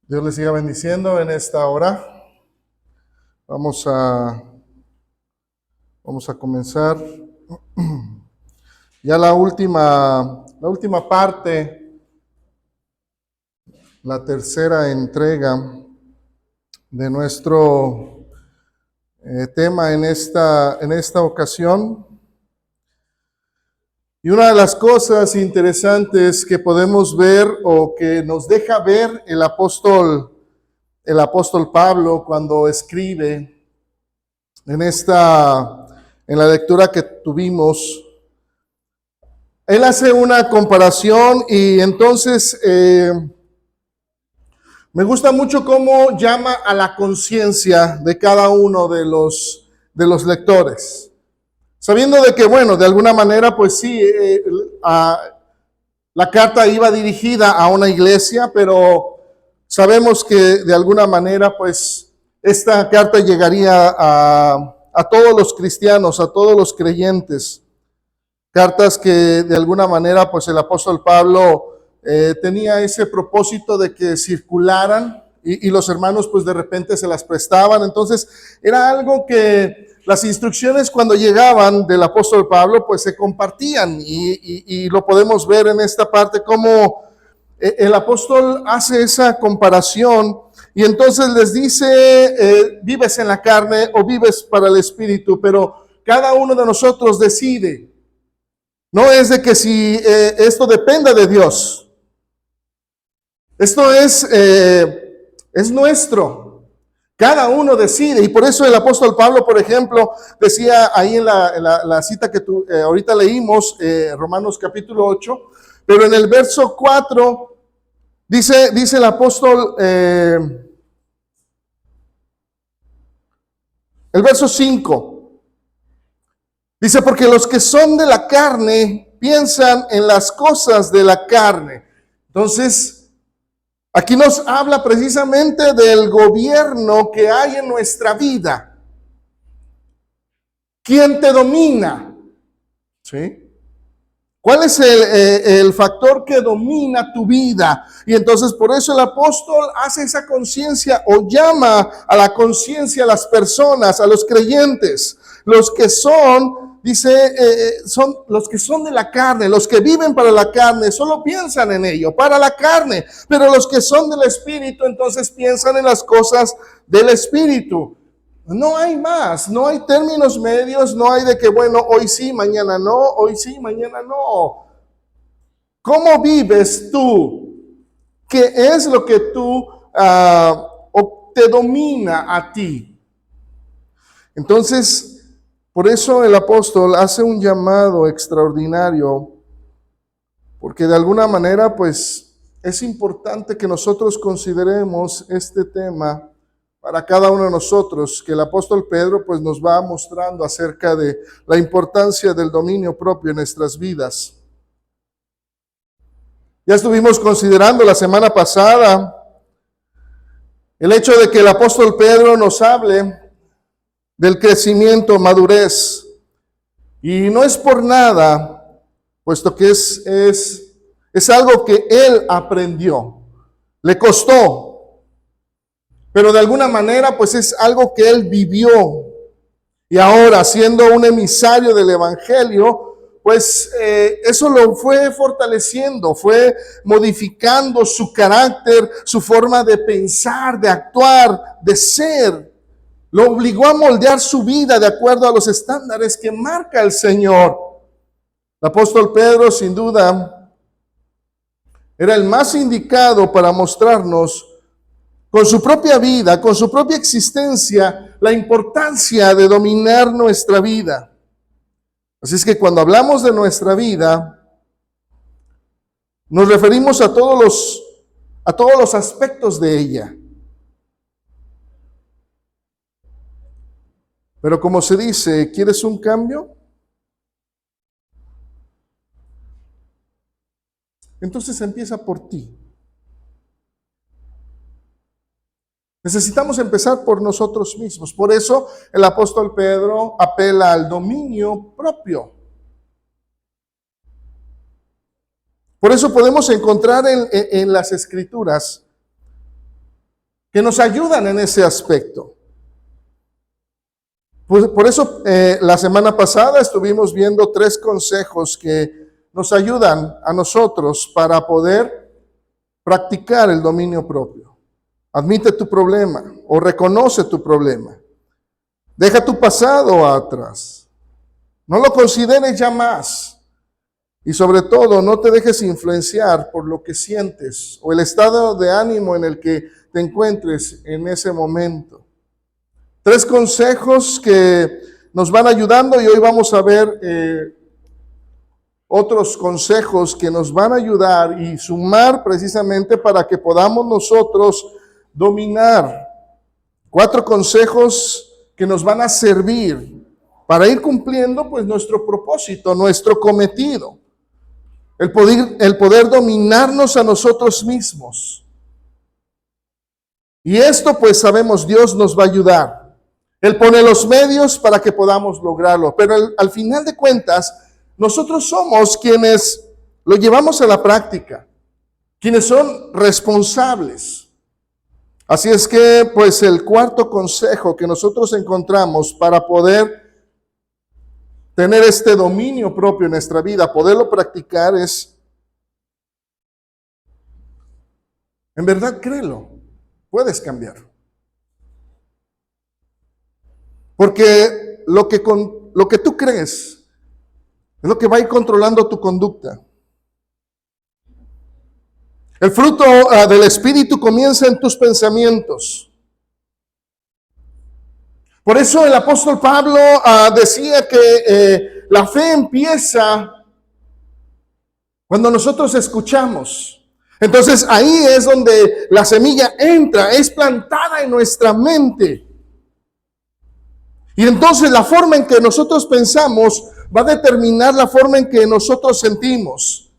Dios les siga bendiciendo en esta hora. Vamos a, vamos a comenzar ya la última parte, la tercera entrega de nuestro tema en esta ocasión. Y una de las cosas interesantes que podemos ver o que nos deja ver el apóstol Pablo cuando escribe en la lectura que tuvimos, él hace una comparación y entonces me gusta mucho cómo llama a la conciencia de cada uno de los lectores. Sabiendo de que, bueno, de alguna manera, pues sí, la carta iba dirigida a una iglesia, pero sabemos que de alguna manera, pues, esta carta llegaría a todos los cristianos, a todos los creyentes. Cartas que de alguna manera, pues, el apóstol Pablo tenía ese propósito de que circularan y los hermanos, pues, de repente se las prestaban. Entonces, era algo que las instrucciones cuando llegaban del apóstol Pablo, pues se compartían y lo podemos ver en esta parte como el apóstol hace esa comparación y entonces les dice, vives en la carne o vives para el espíritu, pero cada uno de nosotros decide. No es de que si esto dependa de Dios. Esto es nuestro. Cada uno decide, y por eso el apóstol Pablo, por ejemplo, decía ahí en la cita que ahorita leímos, Romanos capítulo 8, pero en el verso 4, dice el apóstol, el verso 5, dice, porque los que son de la carne piensan en las cosas de la carne. Entonces, aquí nos habla precisamente del gobierno que hay en nuestra vida. ¿Quién te domina? ¿Sí? ¿Cuál es el factor que domina tu vida? Y entonces por eso el apóstol hace esa conciencia o llama a la conciencia a las personas, a los creyentes, los que son, dice, son los que son de la carne, los que viven para la carne, solo piensan en ello, para la carne, pero los que son del espíritu, entonces piensan en las cosas del espíritu. No hay más, no hay términos medios, no hay de que, bueno, hoy sí, mañana no, hoy sí, mañana no. ¿Cómo vives tú? ¿Qué es lo que tú o te domina a ti? Entonces, por eso el apóstol hace un llamado extraordinario, porque de alguna manera, pues, es importante que nosotros consideremos este tema para cada uno de nosotros, que el apóstol Pedro pues nos va mostrando acerca de la importancia del dominio propio en nuestras vidas. Ya estuvimos considerando la semana pasada el hecho de que el apóstol Pedro nos hable del crecimiento, madurez, y no es por nada, puesto que es algo que él aprendió, le costó, pero de alguna manera pues es algo que él vivió. Y ahora, siendo un emisario del evangelio, pues eso lo fue fortaleciendo, fue modificando su carácter, su forma de pensar, de actuar, de ser. Lo obligó a moldear su vida de acuerdo a los estándares que marca el Señor. El apóstol Pedro, sin duda, era el más indicado para mostrarnos con su propia vida, con su propia existencia, la importancia de dominar nuestra vida. Así es que cuando hablamos de nuestra vida, nos referimos a todos los aspectos de ella. Pero como se dice, ¿quieres un cambio? Entonces empieza por ti. Necesitamos empezar por nosotros mismos. Por eso el apóstol Pedro apela al dominio propio. Por eso podemos encontrar en las Escrituras que nos ayudan en ese aspecto. Pues por eso la semana pasada estuvimos viendo 3 consejos que nos ayudan a nosotros para poder practicar el dominio propio. Admite tu problema o reconoce tu problema. Deja tu pasado atrás. No lo consideres ya más. Y sobre todo, no te dejes influenciar por lo que sientes o el estado de ánimo en el que te encuentres en ese momento. 3 consejos que nos van ayudando y hoy vamos a ver otros consejos que nos van a ayudar y sumar precisamente para que podamos nosotros dominar. 4 consejos que nos van a servir para ir cumpliendo pues nuestro propósito, nuestro cometido. El poder dominarnos a nosotros mismos. Y esto pues sabemos Dios nos va a ayudar. Él pone los medios para que podamos lograrlo. Pero al final de cuentas, nosotros somos quienes lo llevamos a la práctica, quienes son responsables. Así es que, pues, el 4 consejo que nosotros encontramos para poder tener este dominio propio en nuestra vida, poderlo practicar es, en verdad, créelo, puedes cambiar. Porque lo que tú crees es lo que va a ir controlando tu conducta. El fruto del Espíritu comienza en tus pensamientos. Por eso el apóstol Pablo decía que la fe empieza cuando nosotros escuchamos. Entonces ahí es donde la semilla entra, es plantada en nuestra mente. Y entonces la forma en que nosotros pensamos va a determinar la forma en que nosotros sentimos.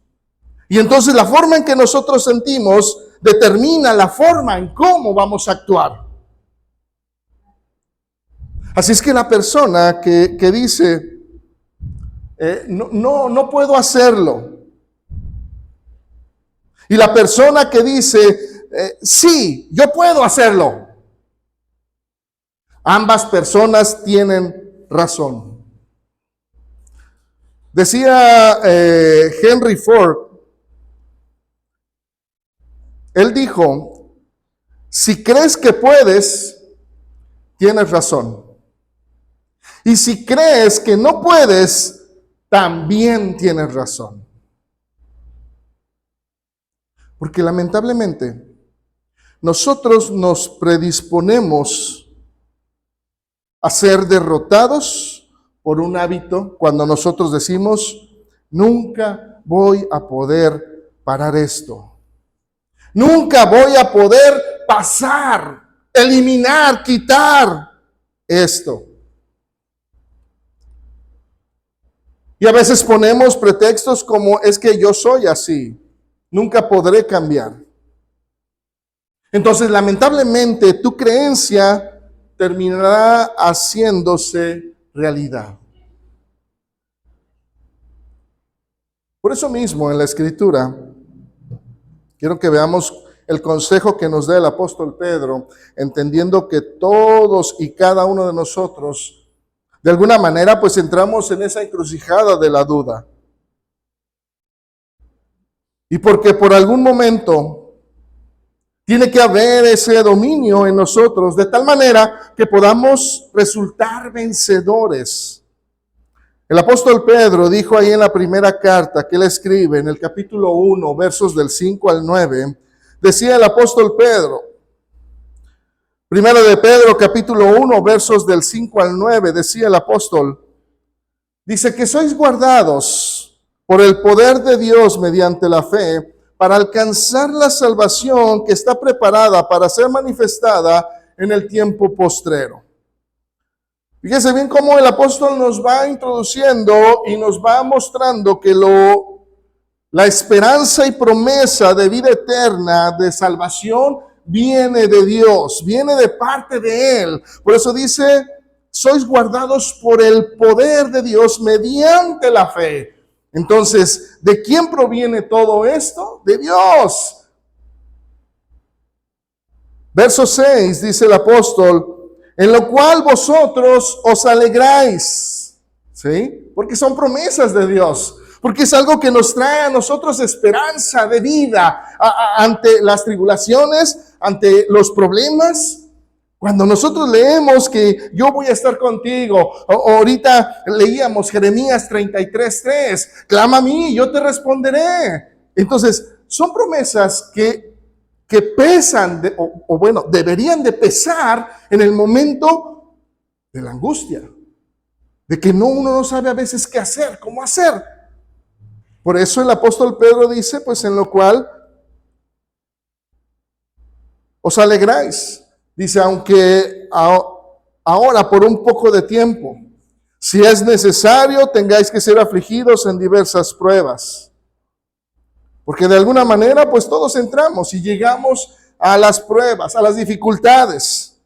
Y entonces la forma en que nosotros sentimos determina la forma en cómo vamos a actuar. Así es que la persona que dice, no puedo hacerlo. Y la persona que dice, sí, yo puedo hacerlo. Ambas personas tienen razón. Decía Henry Ford, él dijo, si crees que puedes, tienes razón. Y si crees que no puedes, también tienes razón. Porque lamentablemente, nosotros nos predisponemos a ser derrotados por un hábito cuando nosotros decimos, nunca voy a poder parar esto. Nunca voy a poder pasar, eliminar, quitar esto. Y a veces ponemos pretextos como es que yo soy así, nunca podré cambiar. Entonces, lamentablemente, tu creencia terminará haciéndose realidad. Por eso mismo en la Escritura, quiero que veamos el consejo que nos da el apóstol Pedro, entendiendo que todos y cada uno de nosotros, de alguna manera, pues entramos en esa encrucijada de la duda. Y porque por algún momento tiene que haber ese dominio en nosotros, de tal manera que podamos resultar vencedores. El apóstol Pedro dijo ahí en la primera carta que él escribe, en el capítulo 1, versos del 5 al 9, decía el apóstol Pedro, primero de Pedro, capítulo 1, versos del 5 al 9, decía el apóstol, dice que sois guardados por el poder de Dios mediante la fe, para alcanzar la salvación que está preparada para ser manifestada en el tiempo postrero. Fíjese bien cómo el apóstol nos va introduciendo y nos va mostrando que la esperanza y promesa de vida eterna, de salvación, viene de Dios, viene de parte de Él. Por eso dice, sois guardados por el poder de Dios mediante la fe. Entonces, ¿de quién proviene todo esto? De Dios. Verso 6 dice el apóstol, en lo cual vosotros os alegráis, ¿sí? Porque son promesas de Dios, porque es algo que nos trae a nosotros esperanza de vida ante las tribulaciones, ante los problemas. Cuando nosotros leemos que yo voy a estar contigo, ahorita leíamos Jeremías 33:3, clama a mí, yo te responderé. Entonces, son promesas que pesan, bueno, deberían de pesar en el momento de la angustia, de que uno no sabe a veces qué hacer, cómo hacer. Por eso el apóstol Pedro dice, pues en lo cual os alegráis. Dice, aunque ahora por un poco de tiempo, si es necesario, tengáis que ser afligidos en diversas pruebas. Porque de alguna manera, pues todos entramos y llegamos a las pruebas, a las dificultades.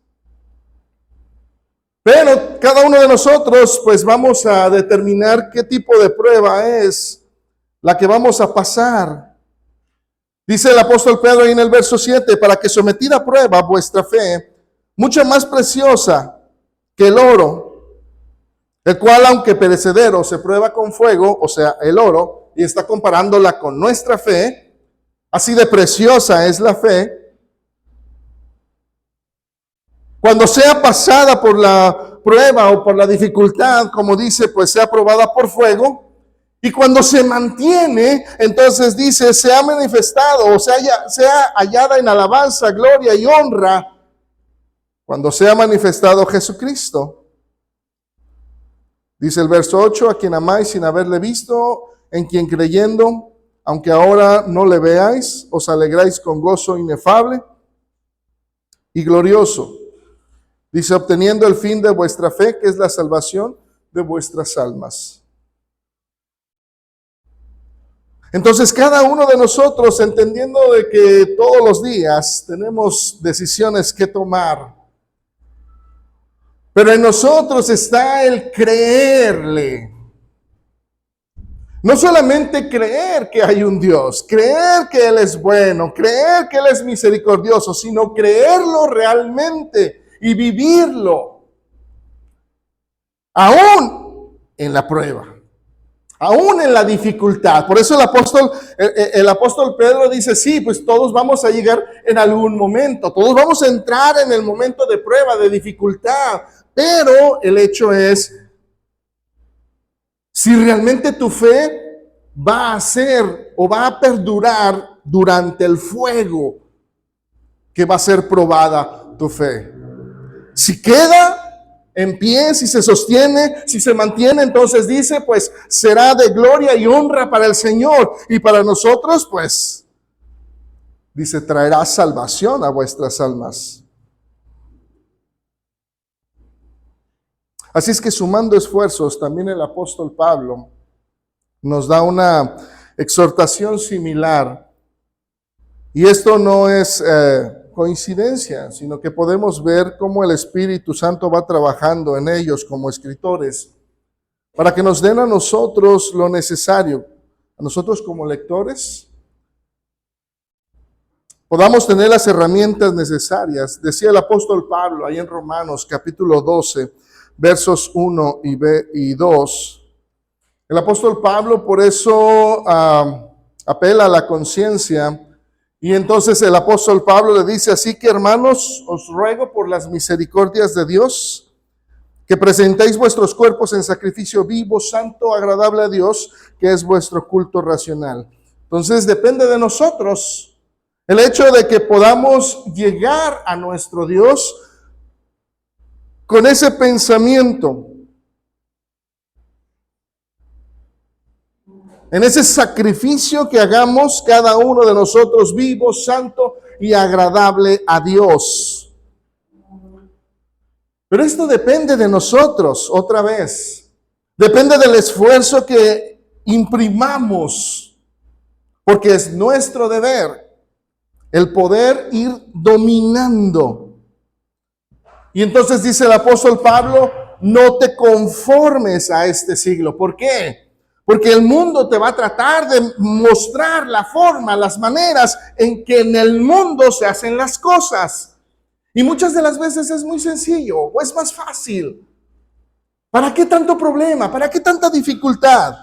Pero cada uno de nosotros, pues vamos a determinar qué tipo de prueba es la que vamos a pasar. Dice el apóstol Pedro ahí en el verso 7, para que sometida a prueba vuestra fe, mucha más preciosa que el oro, el cual aunque perecedero se prueba con fuego, o sea, el oro, y está comparándola con nuestra fe, así de preciosa es la fe, cuando sea pasada por la prueba o por la dificultad, como dice, pues sea probada por fuego. Y cuando se mantiene, entonces dice, se ha manifestado, o sea hallada en alabanza, gloria y honra, cuando sea manifestado Jesucristo. Dice el verso 8, a quien amáis sin haberle visto, en quien creyendo, aunque ahora no le veáis, os alegráis con gozo inefable y glorioso. Dice, obteniendo el fin de vuestra fe, que es la salvación de vuestras almas. Entonces cada uno de nosotros, entendiendo de que todos los días tenemos decisiones que tomar, pero en nosotros está el creerle. No solamente creer que hay un Dios, creer que Él es bueno, creer que Él es misericordioso, sino creerlo realmente y vivirlo, aún en la prueba. Aún en la dificultad. Por eso el apóstol Pedro dice, sí, pues todos vamos a llegar en algún momento. Todos vamos a entrar en el momento de prueba, de dificultad. Pero el hecho es, si realmente tu fe va a ser o va a perdurar durante el fuego que va a ser probada tu fe. Si queda en pie, si se sostiene, si se mantiene, entonces dice, pues será de gloria y honra para el Señor. Y para nosotros, pues, dice, traerá salvación a vuestras almas. Así es que sumando esfuerzos, también el apóstol Pablo nos da una exhortación similar. Y esto no es coincidencia, sino que podemos ver cómo el Espíritu Santo va trabajando en ellos como escritores para que nos den a nosotros lo necesario, a nosotros como lectores, podamos tener las herramientas necesarias. Decía el apóstol Pablo ahí en Romanos capítulo 12, versos 1 y 2. El apóstol Pablo por eso apela a la conciencia. Y entonces el apóstol Pablo le dice, así que hermanos, os ruego por las misericordias de Dios, que presentéis vuestros cuerpos en sacrificio vivo, santo, agradable a Dios, que es vuestro culto racional. Entonces depende de nosotros el hecho de que podamos llegar a nuestro Dios con ese pensamiento, en ese sacrificio que hagamos cada uno de nosotros vivo, santo y agradable a Dios. Pero esto depende de nosotros, otra vez. Depende del esfuerzo que imprimamos, porque es nuestro deber el poder ir dominando. Y entonces dice el apóstol Pablo, no te conformes a este siglo. ¿Por qué? Porque el mundo te va a tratar de mostrar la forma, las maneras en que en el mundo se hacen las cosas. Y muchas de las veces es muy sencillo o es más fácil. ¿Para qué tanto problema? ¿Para qué tanta dificultad?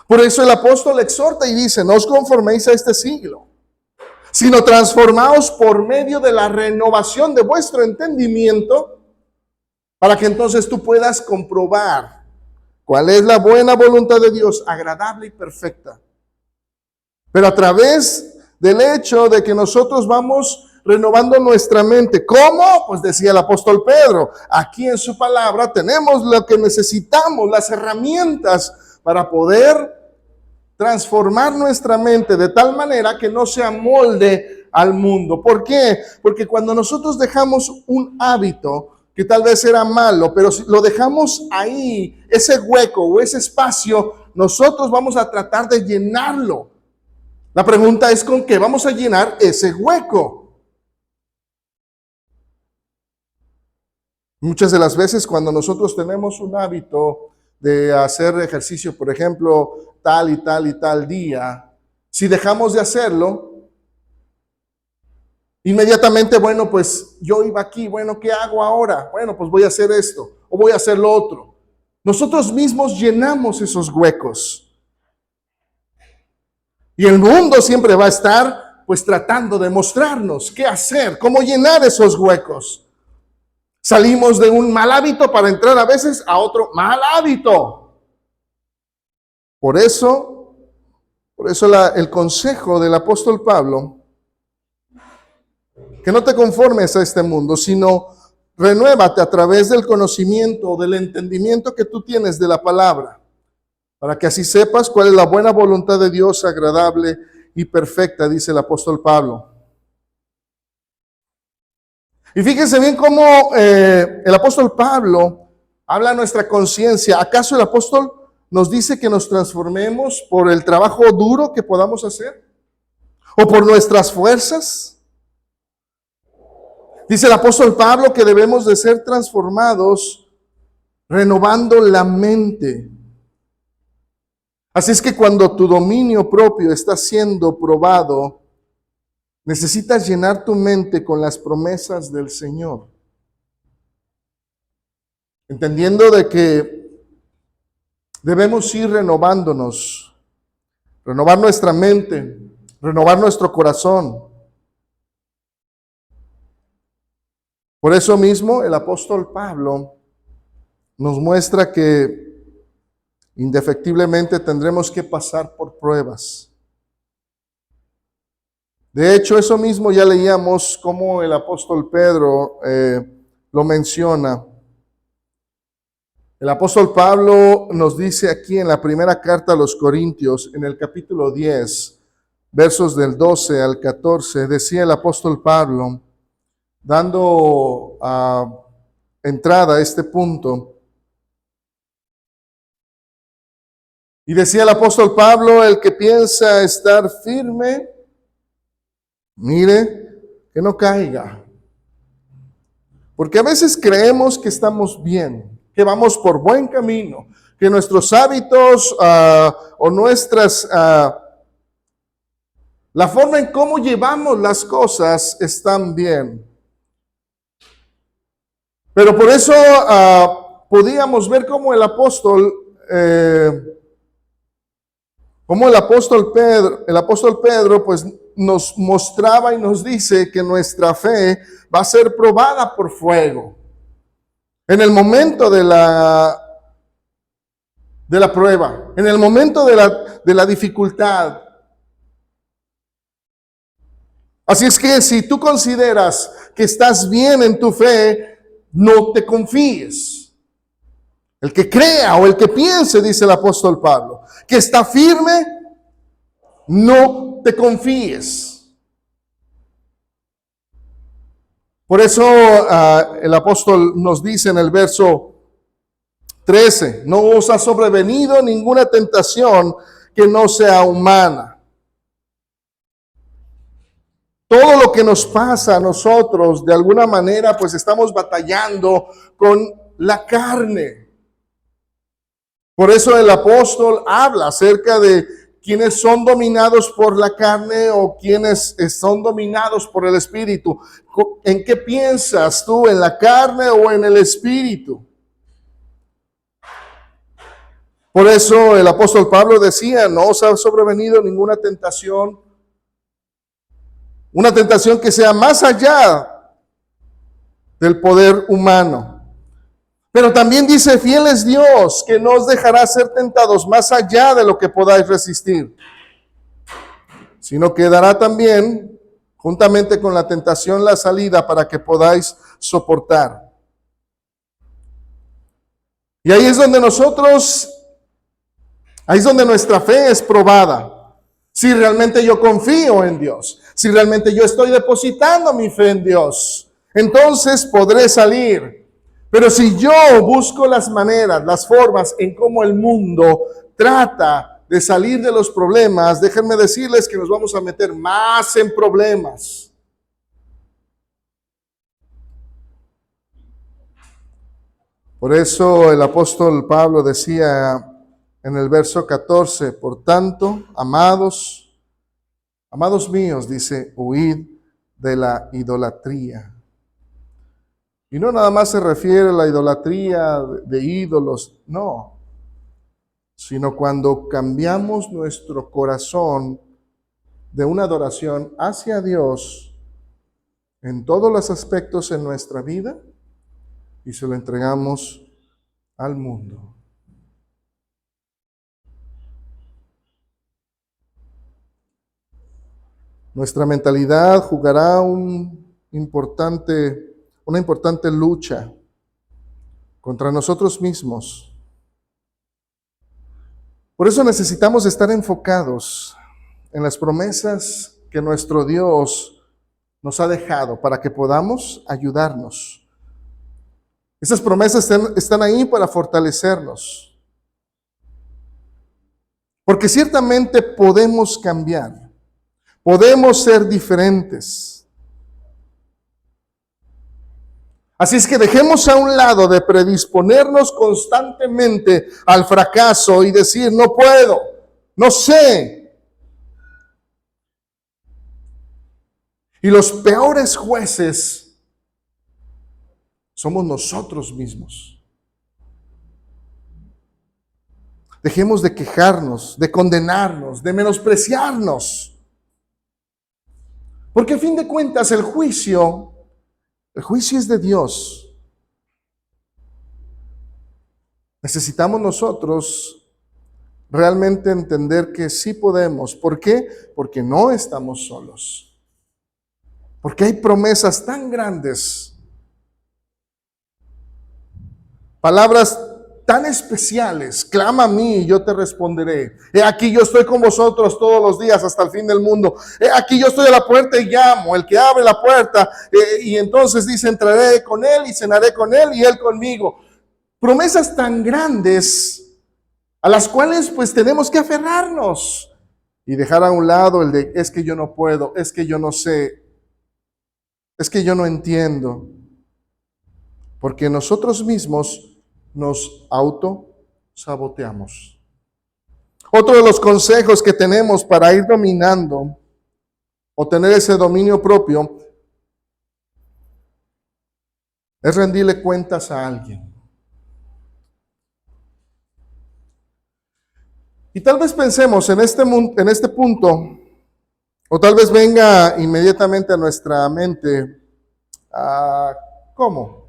Por eso el apóstol exhorta y dice, no os conforméis a este siglo, sino transformaos por medio de la renovación de vuestro entendimiento, para que entonces tú puedas comprobar cuál es la buena voluntad de Dios, agradable y perfecta. Pero a través del hecho de que nosotros vamos renovando nuestra mente. ¿Cómo? Pues decía el apóstol Pedro, aquí en su palabra tenemos lo que necesitamos, las herramientas para poder transformar nuestra mente de tal manera que no se amolde al mundo. ¿Por qué? Porque cuando nosotros dejamos un hábito que tal vez era malo, pero si lo dejamos ahí, ese hueco o ese espacio, nosotros vamos a tratar de llenarlo. La pregunta es, ¿con qué vamos a llenar ese hueco? Muchas de las veces cuando nosotros tenemos un hábito de hacer ejercicio, por ejemplo, tal y tal y tal día, si dejamos de hacerlo, inmediatamente, bueno, pues yo iba aquí, bueno, ¿qué hago ahora? Bueno, pues voy a hacer esto o voy a hacer lo otro. Nosotros mismos llenamos esos huecos. Y el mundo siempre va a estar pues tratando de mostrarnos qué hacer, cómo llenar esos huecos. Salimos de un mal hábito para entrar a veces a otro mal hábito. Por eso el consejo del apóstol Pablo, que no te conformes a este mundo, sino renuévate a través del conocimiento, del entendimiento que tú tienes de la palabra, para que así sepas cuál es la buena voluntad de Dios, agradable y perfecta, dice el apóstol Pablo. Y fíjense bien cómo el apóstol Pablo habla a nuestra conciencia. ¿Acaso el apóstol nos dice que nos transformemos por el trabajo duro que podamos hacer? ¿O por nuestras fuerzas? Dice el apóstol Pablo que debemos de ser transformados renovando la mente. Así es que cuando tu dominio propio está siendo probado, necesitas llenar tu mente con las promesas del Señor. Entendiendo de que debemos ir renovándonos, renovar nuestra mente, renovar nuestro corazón. Por eso mismo el apóstol Pablo nos muestra que indefectiblemente tendremos que pasar por pruebas. De hecho, eso mismo ya leíamos como el apóstol Pedro lo menciona. El apóstol Pablo nos dice aquí en la primera carta a los Corintios, en el capítulo 10, versos del 12 al 14, decía el apóstol Pablo, dando entrada a este punto, y decía el apóstol Pablo, el que piensa estar firme, mire que no caiga. Porque a veces creemos que estamos bien, que vamos por buen camino, que nuestros hábitos o nuestras, la forma en cómo llevamos las cosas están bien. Pero por eso podíamos ver cómo el apóstol Pedro pues nos mostraba y nos dice que nuestra fe va a ser probada por fuego. En el momento de la prueba, en el momento de la dificultad. Así es que si tú consideras que estás bien en tu fe, no te confíes. El que crea o el que piense, dice el apóstol Pablo, que está firme, no te confíes. Por eso el apóstol nos dice en el verso 13, no os ha sobrevenido ninguna tentación que no sea humana. Todo lo que nos pasa a nosotros, de alguna manera, pues estamos batallando con la carne. Por eso el apóstol habla acerca de quienes son dominados por la carne o quienes son dominados por el espíritu. ¿En qué piensas tú? ¿En la carne o en el espíritu? Por eso el apóstol Pablo decía, no os ha sobrevenido ninguna tentación, una tentación que sea más allá del poder humano. Pero también dice, fiel es Dios, que no os dejará ser tentados más allá de lo que podáis resistir, sino que dará también, juntamente con la tentación, la salida para que podáis soportar. Y ahí es donde ahí es donde nuestra fe es probada. Si realmente yo confío en Dios, si realmente yo estoy depositando mi fe en Dios, entonces podré salir. Pero si yo busco las maneras, las formas en cómo el mundo trata de salir de los problemas, déjenme decirles que nos vamos a meter más en problemas. Por eso el apóstol Pablo decía en el verso 14, por tanto, amados míos, dice, huid de la idolatría. Y no nada más se refiere a la idolatría de ídolos, no, sino cuando cambiamos nuestro corazón de una adoración hacia Dios en todos los aspectos en nuestra vida y se lo entregamos al mundo. Nuestra mentalidad jugará una importante lucha contra nosotros mismos. Por eso necesitamos estar enfocados en las promesas que nuestro Dios nos ha dejado para que podamos ayudarnos. Esas promesas están ahí para fortalecernos. Porque ciertamente podemos cambiar, podemos ser diferentes. Así es que dejemos a un lado de predisponernos constantemente al fracaso y decir, no puedo, no sé. Y los peores jueces somos nosotros mismos. Dejemos de quejarnos, de condenarnos, de menospreciarnos. Porque a fin de cuentas el juicio es de Dios. Necesitamos nosotros realmente entender que sí podemos. ¿Por qué? Porque no estamos solos. Porque hay promesas tan grandes, palabras tan especiales. Clama a mí y yo te responderé. He aquí yo estoy con vosotros todos los días hasta el fin del mundo. He aquí yo estoy a la puerta y llamo. El que abre la puerta y entonces dice, entraré con él y cenaré con él y él conmigo. Promesas tan grandes a las cuales pues tenemos que aferrarnos y dejar a un lado el de es que yo no puedo, es que yo no sé, es que yo no entiendo. Porque nosotros mismos nos autosaboteamos. Otro de los consejos que tenemos para ir dominando o tener ese dominio propio es rendirle cuentas a alguien. Y tal vez pensemos en este punto, o tal vez venga inmediatamente a nuestra mente, ¿cómo?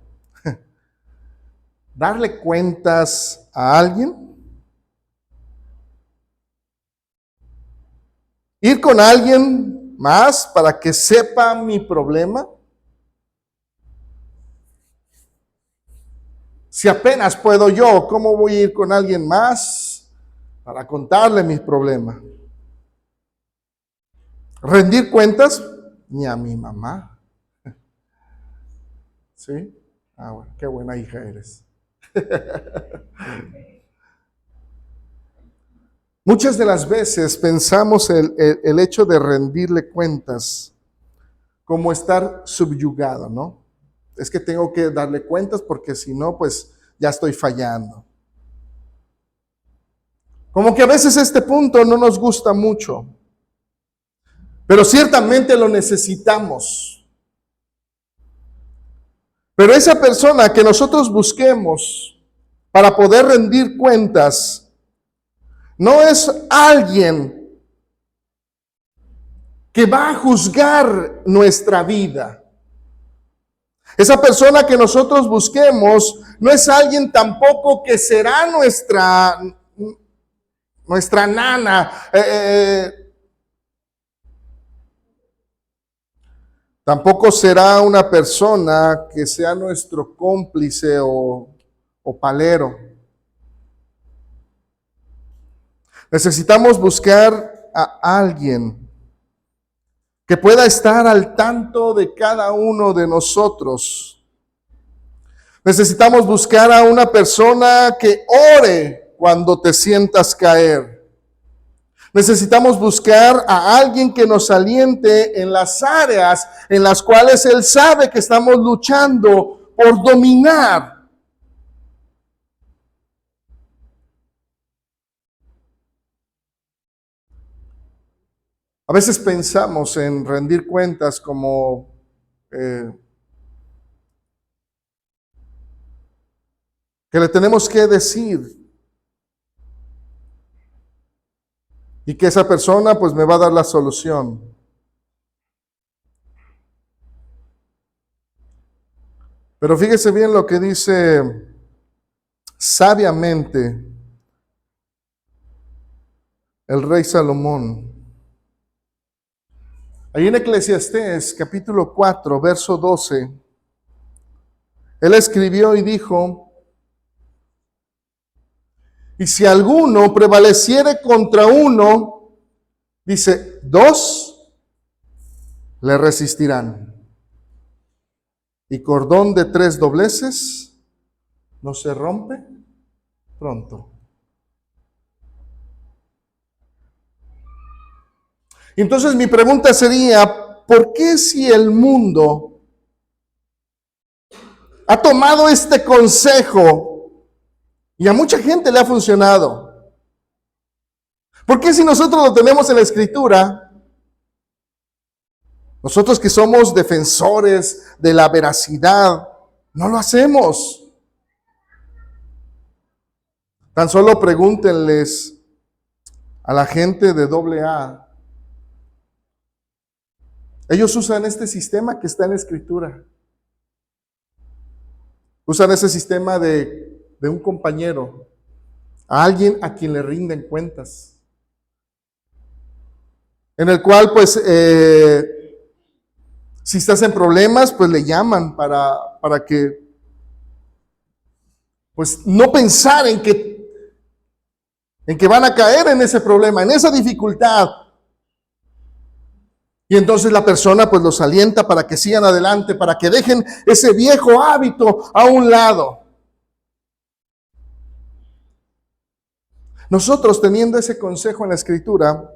¿Darle cuentas a alguien? ¿Ir con alguien más para que sepa mi problema? Si apenas puedo yo, ¿cómo voy a ir con alguien más para contarle mis problemas? ¿Rendir cuentas? Ni a mi mamá. ¿Sí? Bueno, qué buena hija eres. Muchas de las veces pensamos el hecho de rendirle cuentas como estar subyugado, ¿no? Es que tengo que darle cuentas porque si no, pues ya estoy fallando. Como que a veces este punto no nos gusta mucho, pero ciertamente lo necesitamos. Pero esa persona que nosotros busquemos para poder rendir cuentas, no es alguien que va a juzgar nuestra vida. Esa persona que nosotros busquemos no es alguien tampoco que será nuestra nana. Tampoco será una persona que sea nuestro cómplice o palero. Necesitamos buscar a alguien que pueda estar al tanto de cada uno de nosotros. Necesitamos buscar a una persona que ore cuando te sientas caer. Necesitamos buscar a alguien que nos aliente en las áreas en las cuales Él sabe que estamos luchando por dominar. A veces pensamos en rendir cuentas como que le tenemos que decir y que esa persona pues me va a dar la solución. Pero fíjese bien lo que dice sabiamente el rey Salomón. Ahí en Eclesiastés capítulo 4, verso 12, él escribió y dijo: y si alguno prevaleciere contra uno, dice, dos le resistirán. Y cordón de tres dobleces no se rompe pronto. Entonces mi pregunta sería, ¿por qué si el mundo ha tomado este consejo y a mucha gente le ha funcionado? ¿Por qué si nosotros lo tenemos en la Escritura, nosotros que somos defensores de la veracidad, no lo hacemos? Tan solo pregúntenles a la gente de AA. Ellos usan este sistema que está en la Escritura. Usan ese sistema de un compañero, a alguien a quien le rinden cuentas. En el cual, pues, si estás en problemas, pues le llaman para que, pues, no pensar en que van a caer en ese problema, en esa dificultad. Y entonces la persona pues los alienta para que sigan adelante, para que dejen ese viejo hábito a un lado. Nosotros, teniendo ese consejo en la Escritura,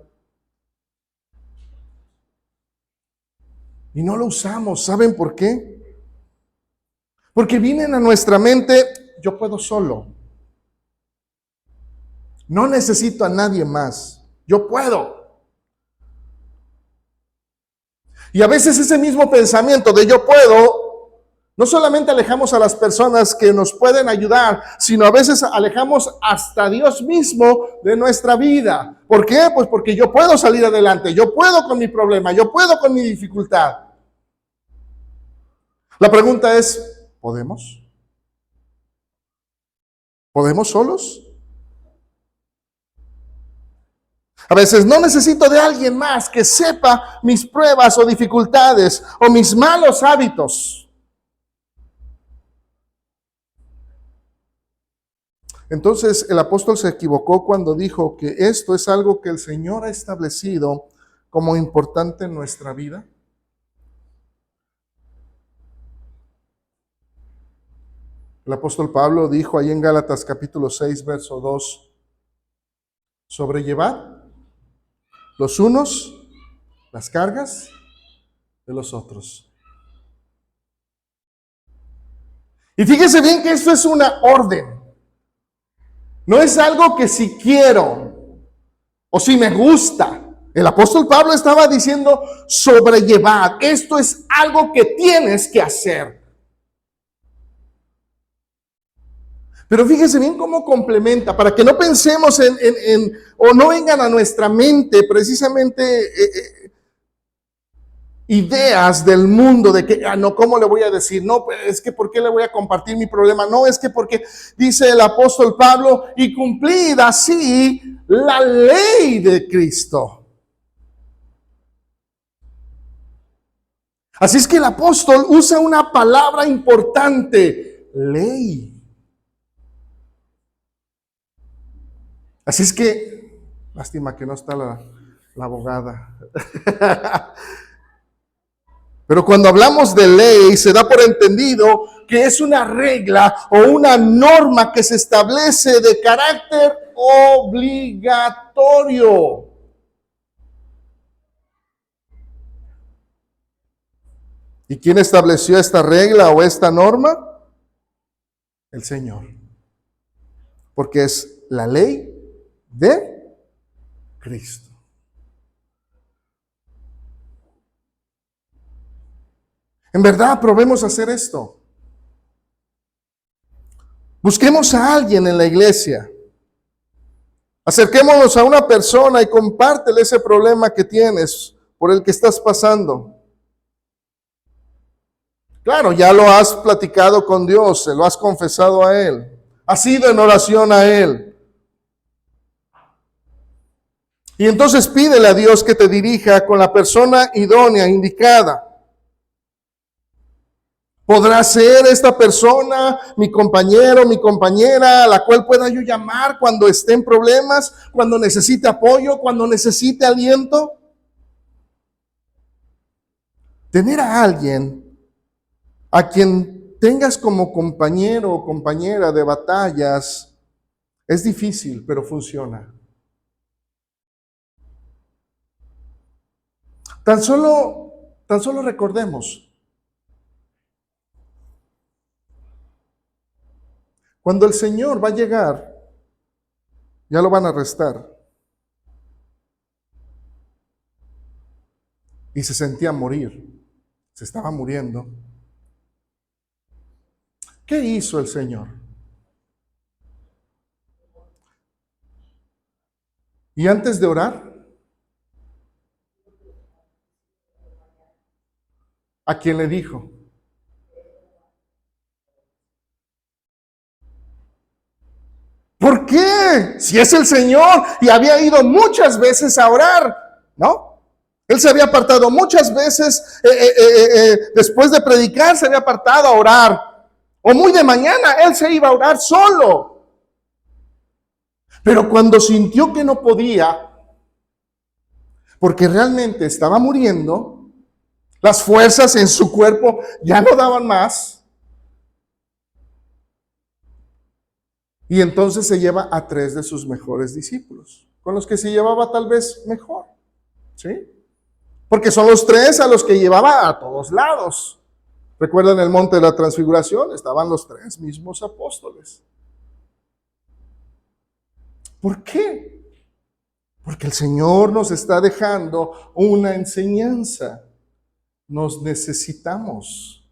y no lo usamos, ¿saben por qué? Porque vienen a nuestra mente, yo puedo solo. No necesito a nadie más. Yo puedo. Y a veces ese mismo pensamiento de yo puedo, no solamente alejamos a las personas que nos pueden ayudar, sino a veces alejamos hasta a Dios mismo de nuestra vida. ¿Por qué? Pues porque yo puedo salir adelante, yo puedo con mi problema, yo puedo con mi dificultad. La pregunta es, ¿podemos? ¿Podemos solos? A veces no necesito de alguien más que sepa mis pruebas o dificultades o mis malos hábitos. Entonces el apóstol se equivocó cuando dijo que esto es algo que el Señor ha establecido como importante en nuestra vida. El apóstol Pablo dijo ahí en Gálatas capítulo 6, verso 2, sobrellevad los unos las cargas de los otros. Y fíjese bien que esto es una orden. No es algo que si quiero. o si me gusta. El apóstol Pablo estaba diciendo sobrellevar. Esto es algo que tienes que hacer. Pero fíjese bien cómo complementa, para que no pensemos o no vengan a nuestra mente precisamente ideas del mundo de que, no, ¿cómo le voy a decir? No, pues es que ¿por qué le voy a compartir mi problema? No, es que porque dice el apóstol Pablo, y cumplida así la ley de Cristo. Así es que el apóstol usa una palabra importante, ley. Así es que, lástima que no está la abogada. Pero cuando hablamos de ley, se da por entendido que es una regla o una norma que se establece de carácter obligatorio. ¿Y quién estableció esta regla o esta norma? El Señor. Porque es la ley de Cristo. En verdad, probemos hacer esto. Busquemos a alguien en la iglesia. Acerquémonos a una persona y compártele ese problema que tienes, por el que estás pasando. Claro, ya lo has platicado con Dios, se lo has confesado a Él. Has ido en oración a Él. Y entonces pídele a Dios que te dirija con la persona idónea, indicada. ¿Podrá ser esta persona mi compañero, mi compañera, a la cual pueda yo llamar cuando esté en problemas, cuando necesite apoyo, cuando necesite aliento? Tener a alguien a quien tengas como compañero o compañera de batallas es difícil, pero funciona. Tan solo recordemos, cuando el Señor va a llegar, ya lo van a arrestar. Y se sentía morir, se estaba muriendo. ¿Qué hizo el Señor? Y antes de orar, ¿a quién le dijo? ¿Por qué? Si es el Señor y había ido muchas veces a orar, ¿no? Él se había apartado muchas veces, después de predicar se había apartado a orar. O muy de mañana él se iba a orar solo. Pero cuando sintió que no podía, porque realmente estaba muriendo, las fuerzas en su cuerpo ya no daban más. Y entonces se lleva a 3 de sus mejores discípulos, con los que se llevaba tal vez mejor, ¿sí? Porque son los 3 a los que llevaba a todos lados. ¿Recuerdan el monte de la transfiguración? Estaban los 3 mismos apóstoles. ¿Por qué? Porque el Señor nos está dejando una enseñanza. Nos necesitamos.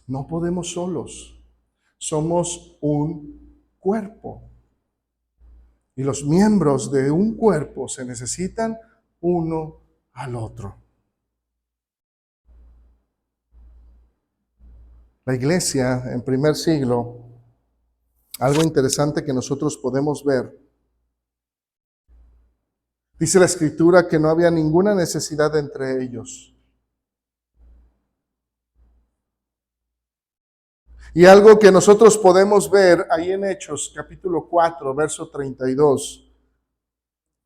No podemos solos. Somos un cuerpo. Y los miembros de un cuerpo se necesitan uno al otro. La iglesia en primer siglo, algo interesante que nosotros podemos ver. Dice la Escritura que no había ninguna necesidad entre ellos. Y algo que nosotros podemos ver ahí en Hechos, capítulo 4, verso 32.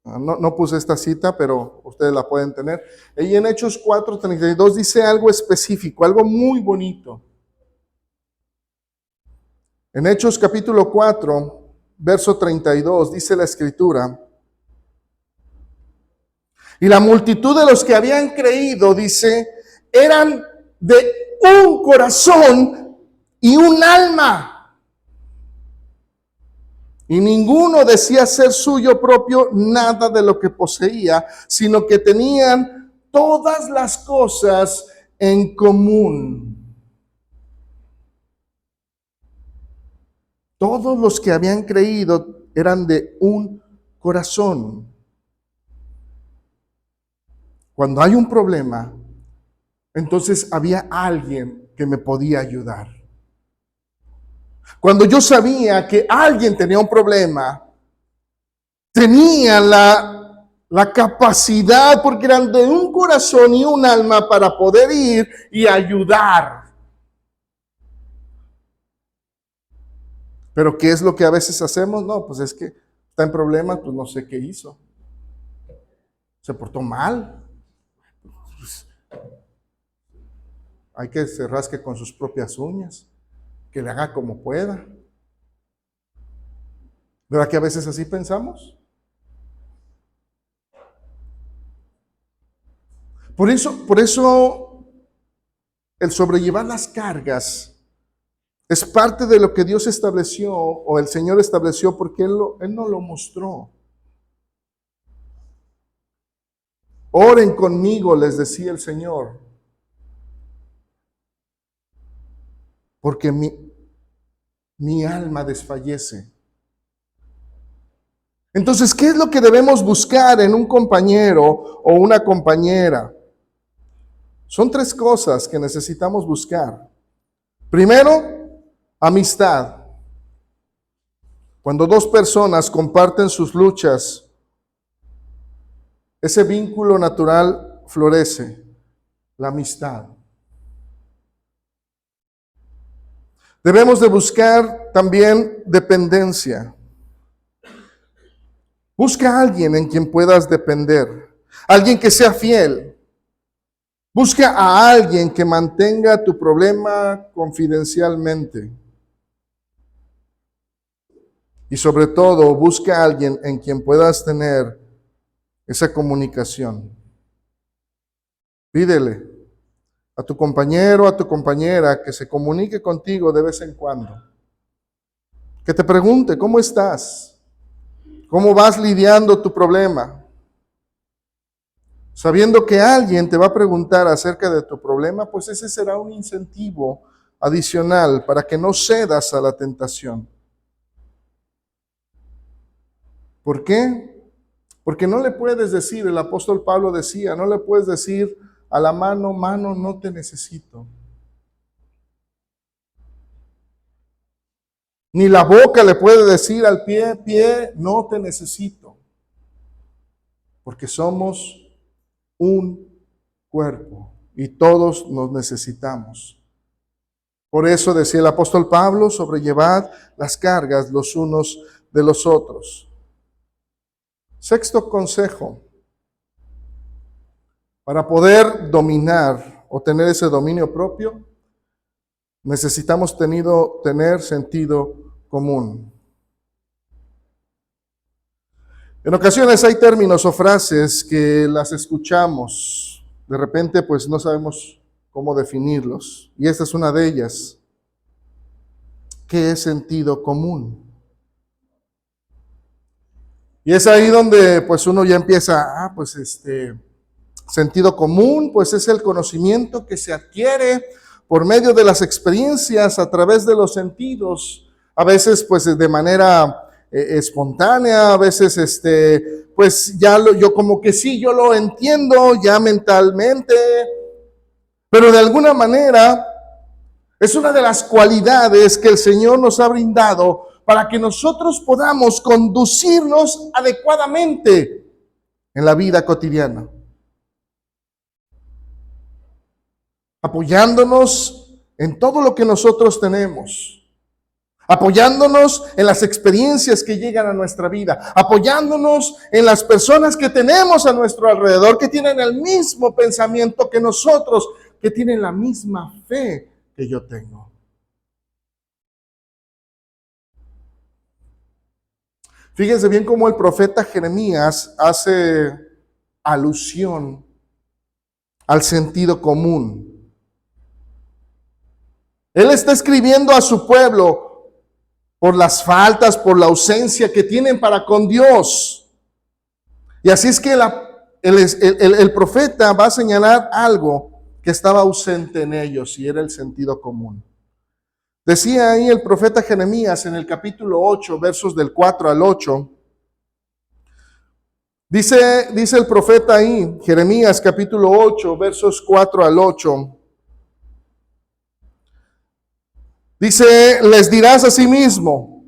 No puse esta cita, pero ustedes la pueden tener. Ahí en Hechos 4, 32 dice algo específico, algo muy bonito. En Hechos capítulo 4, verso 32, dice la Escritura: y la multitud de los que habían creído, dice, eran de un corazón y un alma. Y ninguno decía ser suyo propio nada de lo que poseía, sino que tenían todas las cosas en común. Todos los que habían creído eran de un corazón. Cuando hay un problema, entonces había alguien que me podía ayudar. Cuando yo sabía que alguien tenía un problema, tenía la capacidad, porque eran de un corazón y un alma, para poder ir y ayudar. Pero ¿qué es lo que a veces hacemos? No, pues es que está en problemas, pues no sé qué hizo. Se portó mal. Pues hay que se rasque con sus propias uñas, que le haga como pueda. ¿Verdad que a veces así pensamos? Por eso el sobrellevar las cargas es parte de lo que Dios estableció, o el Señor estableció, porque Él nos lo mostró. Oren conmigo, les decía el Señor, porque mi alma desfallece. Entonces, ¿qué es lo que debemos buscar en un compañero o una compañera? Son 3 cosas que necesitamos buscar. Primero, amistad. Cuando 2 personas comparten sus luchas, ese vínculo natural florece, la amistad. Debemos de buscar también dependencia. Busca a alguien en quien puedas depender, alguien que sea fiel. Busca a alguien que mantenga tu problema confidencialmente. Y sobre todo, busca a alguien en quien puedas tener esa comunicación. Pídele a tu compañero, a tu compañera, que se comunique contigo de vez en cuando. Que te pregunte, ¿cómo estás? ¿Cómo vas lidiando tu problema? Sabiendo que alguien te va a preguntar acerca de tu problema, pues ese será un incentivo adicional para que no cedas a la tentación. ¿Por qué? Porque no le puedes decir, el apóstol Pablo decía, no le puedes decir a la mano, mano, no te necesito. Ni la boca le puede decir al pie, pie, no te necesito. Porque somos un cuerpo y todos nos necesitamos. Por eso decía el apóstol Pablo, sobrellevad las cargas los unos de los otros. 6º consejo. Para poder dominar o tener ese dominio propio, necesitamos tener sentido común. En ocasiones hay términos o frases que las escuchamos, de repente pues no sabemos cómo definirlos, y esta es una de ellas. ¿Qué es sentido común? Y es ahí donde pues uno ya empieza, sentido común, pues es el conocimiento que se adquiere por medio de las experiencias a través de los sentidos, a veces pues de manera espontánea, a veces pues ya yo como que sí, yo lo entiendo ya mentalmente, pero de alguna manera es una de las cualidades que el Señor nos ha brindado para que nosotros podamos conducirnos adecuadamente en la vida cotidiana. Apoyándonos en todo lo que nosotros tenemos, apoyándonos en las experiencias que llegan a nuestra vida, apoyándonos en las personas que tenemos a nuestro alrededor, que tienen el mismo pensamiento que nosotros, que tienen la misma fe que yo tengo. Fíjense bien cómo el profeta Jeremías hace alusión al sentido común. Él está escribiendo a su pueblo por las faltas, por la ausencia que tienen para con Dios. Y así es que el profeta va a señalar algo que estaba ausente en ellos, y era el sentido común. Decía ahí el profeta Jeremías en el capítulo 8, versos del 4 al 8. Dice el profeta ahí, Jeremías capítulo 8, versos 4 al 8. Dice, les dirás a sí mismo,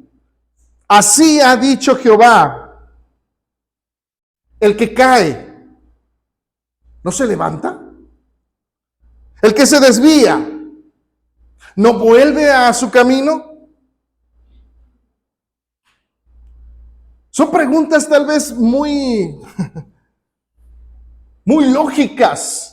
así ha dicho Jehová, el que cae, ¿no se levanta? El que se desvía, ¿no vuelve a su camino? Son preguntas tal vez muy lógicas,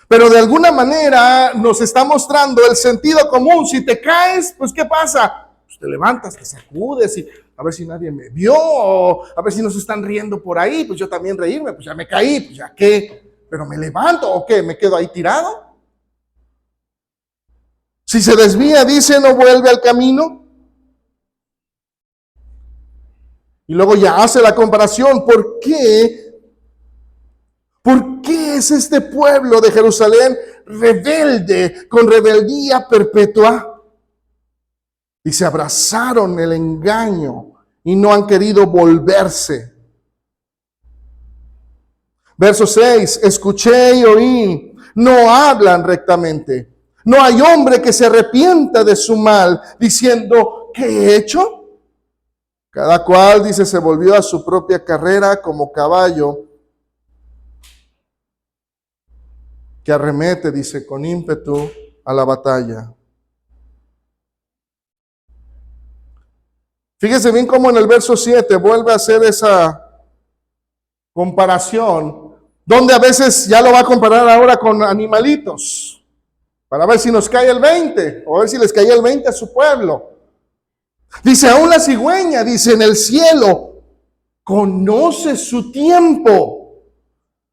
pero de alguna manera nos está mostrando el sentido común. Si te caes, pues ¿qué pasa? Pues te levantas, te sacudes y a ver si nadie me vio, o a ver si no se están riendo por ahí, pues yo también reírme, pues ya me caí, pues ya qué, pero me levanto o qué, me quedo ahí tirado. Si se desvía, dice, no vuelve al camino. Y luego ya hace la comparación. ¿Por qué es este pueblo de Jerusalén rebelde, con rebeldía perpetua? Y se abrazaron el engaño y no han querido volverse. Verso 6, escuché y oí, no hablan rectamente. No hay hombre que se arrepienta de su mal, diciendo, ¿qué he hecho? Cada cual, dice, se volvió a su propia carrera como caballo que arremete, dice, con ímpetu a la batalla. Fíjese bien cómo en el verso 7 vuelve a hacer esa comparación, donde a veces ya lo va a comparar ahora con animalitos, para ver si nos cae el 20, o a ver si les caía el 20 a su pueblo. Dice, aún la cigüeña, dice, en el cielo, conoce su tiempo.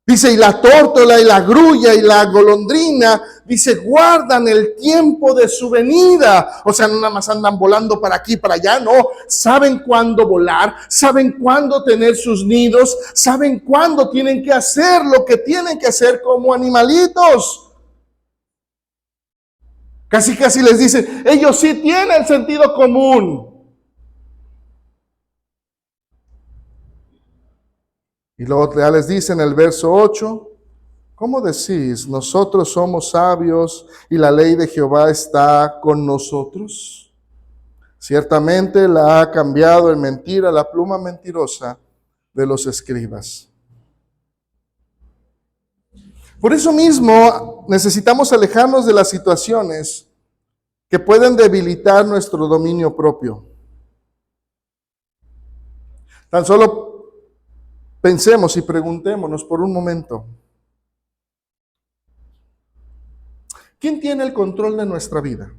Dice, y la tórtola y la grulla y la golondrina, dice, guardan el tiempo de su venida. O sea, no nada más andan volando para aquí, para allá, no. Saben cuándo volar, saben cuándo tener sus nidos, saben cuándo tienen que hacer lo que tienen que hacer como animalitos. Casi les dice, ellos sí tienen sentido común. Y luego ya les dice en el verso 8, ¿cómo decís? Nosotros somos sabios y la ley de Jehová está con nosotros. Ciertamente la ha cambiado en mentira la pluma mentirosa de los escribas. Por eso mismo necesitamos alejarnos de las situaciones que pueden debilitar nuestro dominio propio. Tan solo pensemos y preguntémonos por un momento. ¿Quién tiene el control de nuestra vida?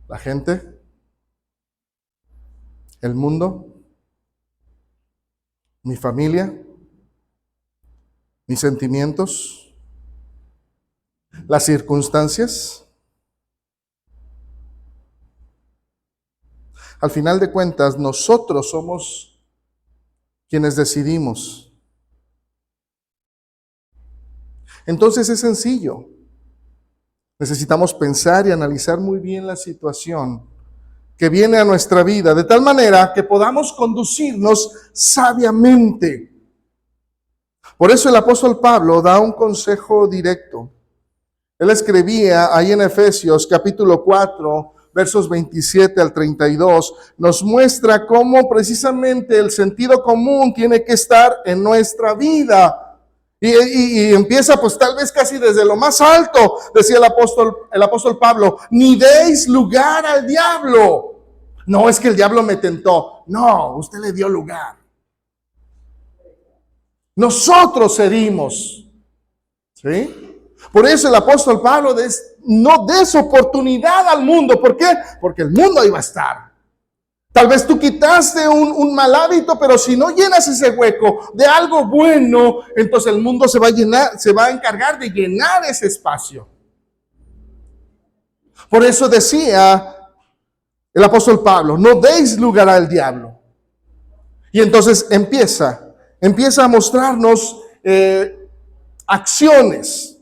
¿La gente? ¿El mundo? ¿Mi familia? ¿Mis sentimientos? ¿Las circunstancias? Al final de cuentas, nosotros somos quienes decidimos. Entonces es sencillo. Necesitamos pensar y analizar muy bien la situación que viene a nuestra vida, de tal manera que podamos conducirnos sabiamente. Por eso el apóstol Pablo da un consejo directo. Él escribía ahí en Efesios capítulo 4, versos 27 al 32, nos muestra cómo precisamente el sentido común tiene que estar en nuestra vida. Y empieza pues tal vez casi desde lo más alto, decía el apóstol Pablo, ni deis lugar al diablo. No es que el diablo me tentó, no, usted le dio lugar. Nosotros cedimos, ¿sí? Por eso el apóstol Pablo no des oportunidad al mundo. ¿Por qué? Porque el mundo iba a estar. Tal vez tú quitaste un mal hábito, pero si no llenas ese hueco de algo bueno, entonces el mundo se va a encargar de llenar ese espacio. Por eso decía el apóstol Pablo, no deis lugar al diablo. Y entonces empieza a mostrarnos acciones.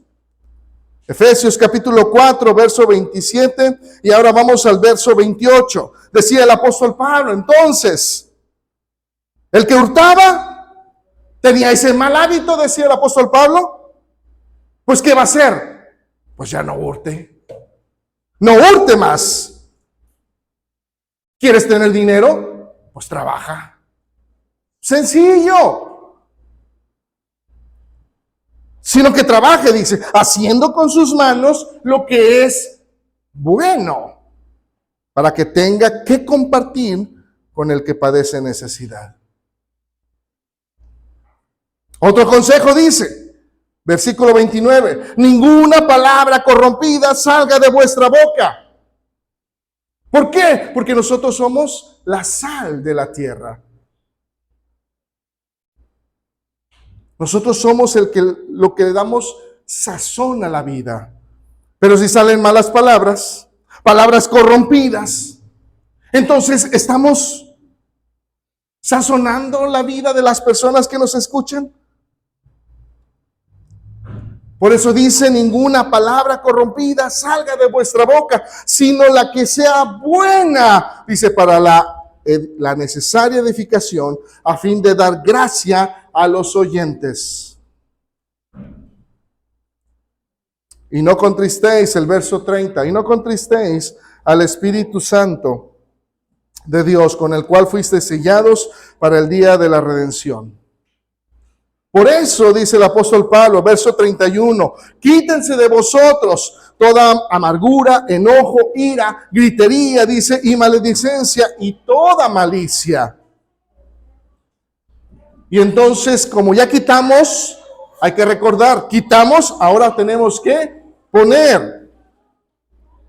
Efesios capítulo 4, verso 27, y ahora vamos al verso 28. Decía el apóstol Pablo, entonces, el que hurtaba tenía ese mal hábito, decía el apóstol Pablo, pues ¿qué va a hacer? Pues ya no hurte. No hurte más. ¿Quieres tener dinero? Pues trabaja. Sencillo. Sino que trabaje, dice, haciendo con sus manos lo que es bueno, para que tenga que compartir con el que padece necesidad. Otro consejo dice, versículo 29, ninguna palabra corrompida salga de vuestra boca. ¿Por qué? Porque nosotros somos la sal de la tierra. Nosotros somos lo que le damos sazón a la vida. Pero si salen malas palabras, palabras corrompidas, entonces estamos sazonando la vida de las personas que nos escuchan. Por eso dice, ninguna palabra corrompida salga de vuestra boca, sino la que sea buena, dice, para la necesaria edificación, a fin de dar gracia a los oyentes. Y no contristéis, el verso 30, y no contristéis al Espíritu Santo de Dios, con el cual fuisteis sellados para el día de la redención. Por eso dice el apóstol Pablo, verso 31, quítense de vosotros toda amargura, enojo, ira, gritería, dice, y maledicencia y toda malicia. Y entonces, como ya quitamos, hay que recordar, quitamos, ahora tenemos que poner.